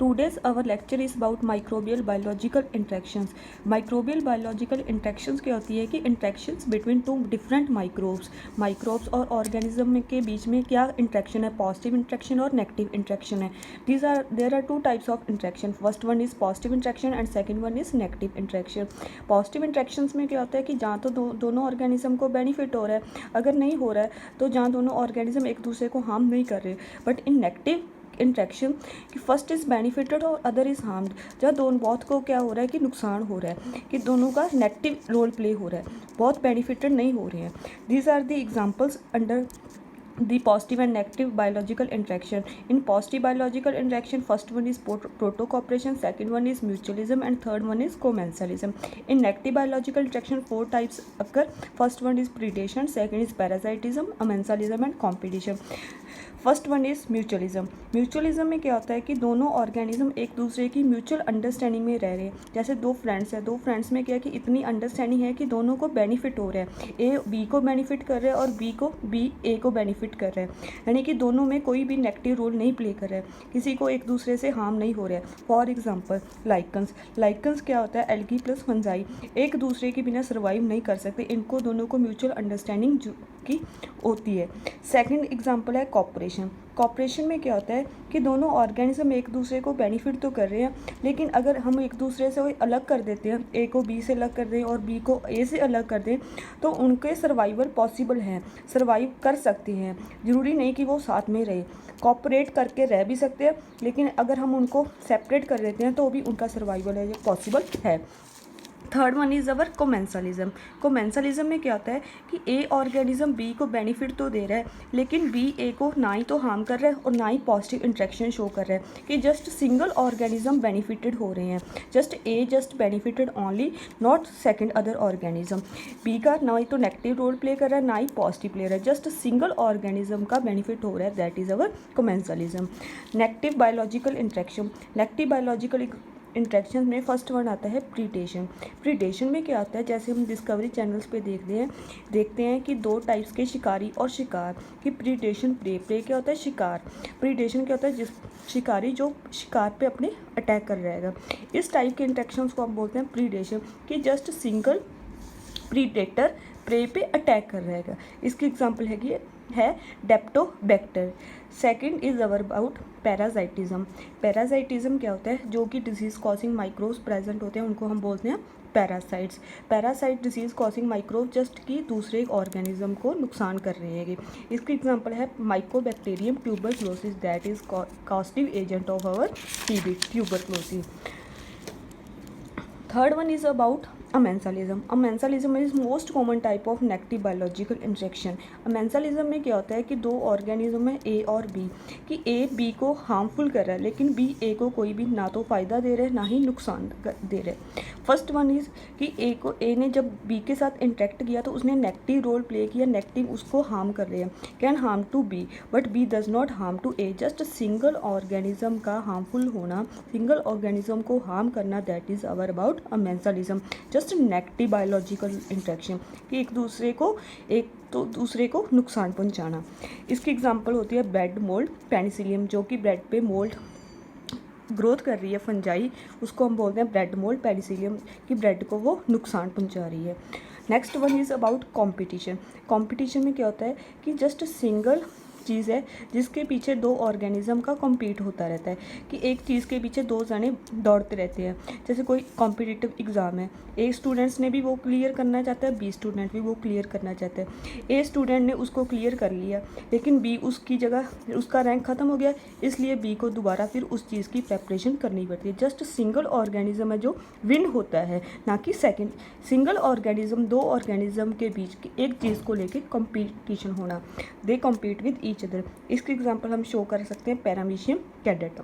Today's our lecture is about microbial biological interactions. Microbial biological interactions क्या होती है कि interactions between two different microbes और organism के बीच में क्या interaction है, positive interaction और negative interaction है. There are two types of interaction. First one is positive interaction and second one is negative interaction. Positive interactions में क्या होता है कि जहाँ तो दोनों organism को benefit हो रहा है, अगर नहीं हो रहा है तो जहाँ दोनों organism एक दूसरे को harm नहीं कर रहे, but in negative इंट्रैक्शन कि फर्स्ट इज़ बेनिफिटेड और अदर इज़ हार्म्ड, जहाँ दोनों बहुत को क्या हो रहा है कि नुकसान हो रहा है, कि दोनों का नेगेटिव रोल प्ले हो रहा है, बहुत बेनिफिटेड नहीं हो रहे हैं. These are the examples under the positive and negative biological interaction. In positive biological interaction, first one is proto-cooperation, second one is mutualism and third one is commensalism. In negative biological interaction, four types occur. First one is predation, second is parasitism, amensalism and competition. First one is mutualism. Mutualism में क्या होता है कि दोनों organism एक दूसरे की mutual understanding में रह रहे हैं. जैसे दो फ्रेंड्स हैं, दो फ्रेंड्स में क्या है कि इतनी अंडरस्टैंडिंग है कि दोनों को बेनिफिट हो रहा है, ए बी को बेनिफिट कर रहा है और बी ए को बेनिफिट कर रहा है, यानी कि दोनों में कोई भी नेगेटिव रोल नहीं प्ले कर रहा है, किसी को एक दूसरे से हार्म नहीं हो रहा है. फॉर एग्जाम्पल लाइकन्स क्या होता है, एल्गी प्लस फंजाई एक दूसरे के बिना सर्वाइव नहीं कर सकते, इनको दोनों को म्यूचुअल अंडरस्टैंडिंग की होती है. सेकेंड एग्जाम्पल है कॉपरेशन में क्या होता है कि दोनों ऑर्गेनिज्म एक दूसरे को बेनिफिट तो कर रहे हैं, लेकिन अगर हम एक दूसरे से अलग कर देते हैं, ए को बी से अलग कर दें और बी को ए से अलग कर दें, तो उनके सर्वाइवल पॉसिबल है, सर्वाइव कर सकते हैं. ज़रूरी नहीं कि वो साथ में रहे, कॉपरेट करके रह भी सकते हैं, लेकिन अगर हम उनको सेपरेट कर देते हैं तो भी उनका सर्वाइवल है, ये पॉसिबल है. थर्ड वन इज़ अवर कोमेंसलिज्म में क्या होता है कि ए ऑर्गेनिज्म बी को बेनिफिट तो दे रहा है, लेकिन बी ए को ना ही तो हार्म कर रहा है और ना ही पॉजिटिव इंट्रैक्शन शो कर रहा है, कि जस्ट सिंगल ऑर्गेनिज्म बेनिफिटेड हो रहे हैं, just benefited only, not second other organism. B का ना ही तो नेगेटिव रोल प्ले कर रहा है ना ही पॉजिटिव प्ले रहा है, जस्ट सिंगल ऑर्गेनिज्म का बेनिफिट हो रहा है, that is our commensalism. Negative biological interaction में फर्स्ट वन आता है प्रीडेशन में क्या होता है, जैसे हम डिस्कवरी चैनल्स पे देखते हैं कि दो टाइप्स के शिकारी और शिकार, कि प्रीडेशन प्रे क्या होता है, शिकार. प्रीडेशन क्या होता है, जिस शिकारी जो शिकार पे अपने अटैक कर रहेगा. इस टाइप के इंट्रैक्शंस को हम बोलते हैं प्रीडेशन, कि जस्ट सिंगल प्रीडेटर प्रे पे अटैक कर रहेगा. इसकी एग्जाम्पल है डेप्टोबैक्टर. सेकंड इज अबाउट पैरासाइटिज्म क्या होता है, जो कि डिजीज कॉजिंग माइक्रोब्स प्रेजेंट होते हैं, उनको हम बोलते हैं parasite disease causing microbe just कि दूसरे ऑर्गेनिज्म को नुकसान कर रहे हैं. इसकी एग्जांपल है mycobacterium tuberculosis, that is causative agent of our TB tuberculosis. Third one is about amensalism is most common type of negative biological interaction. Amensalism में क्या होता है कि दो ऑर्गेनिज्म है ए और बी, कि ए बी को हार्मफुल कर रहा है, लेकिन बी ए को कोई भी ना तो फ़ायदा दे रहा है ना ही नुकसान दे रहा है. फर्स्ट वन इज़ कि ए ने जब बी के साथ इंटरेक्ट किया तो उसने नेगेटिव रोल प्ले किया, नेगेटिव उसको हार्म कर रहे हैं, can harm to be but be does not harm to a. Just single organism का हार्मफुल होना, सिंगल ऑर्गेनिज्म को हार्म करना, that is our about amensalism. Just negative biological interaction, कि एक दूसरे को नुकसान पहुंचाना. इसकी एग्जांपल होती है ब्रेड मोल्ड पेनिसिलियम, जो कि ब्रेड पे मोल्ड ग्रोथ कर रही है, फंजाई, उसको हम बोलते हैं ब्रेड मोल्ड पेनिसिलियम, कि ब्रेड को वो नुकसान पहुंचा रही है. Next one is about competition में क्या होता है कि जस्ट सिंगल चीज़ है जिसके पीछे दो ऑर्गेनिज्म का कॉम्पीट होता रहता है, कि एक चीज़ के पीछे दो जने दौड़ते रहते हैं. जैसे कोई कॉम्पिटिटिव एग्ज़ाम है, ए स्टूडेंट्स ने भी वो क्लियर करना चाहता है, बी स्टूडेंट भी वो क्लियर करना चाहता है. ए स्टूडेंट ने उसको क्लियर कर लिया, लेकिन बी उसकी जगह उसका रैंक ख़त्म हो गया, इसलिए बी को दोबारा फिर उस चीज़ की प्रेपरेशन करनी पड़ती है. जस्ट सिंगल ऑर्गेनिज्म है जो विन होता है, ना कि सेकेंड. सिंगल ऑर्गेनिज्म, दो ऑर्गेनिज्म के बीच एक चीज़ को लेकर कॉम्पिटिशन होना, दे कॉम्पीट विद ईच अदर. इसकी एग्जांपल हम शो कर सकते हैं पैरामीशियम कैडेटम.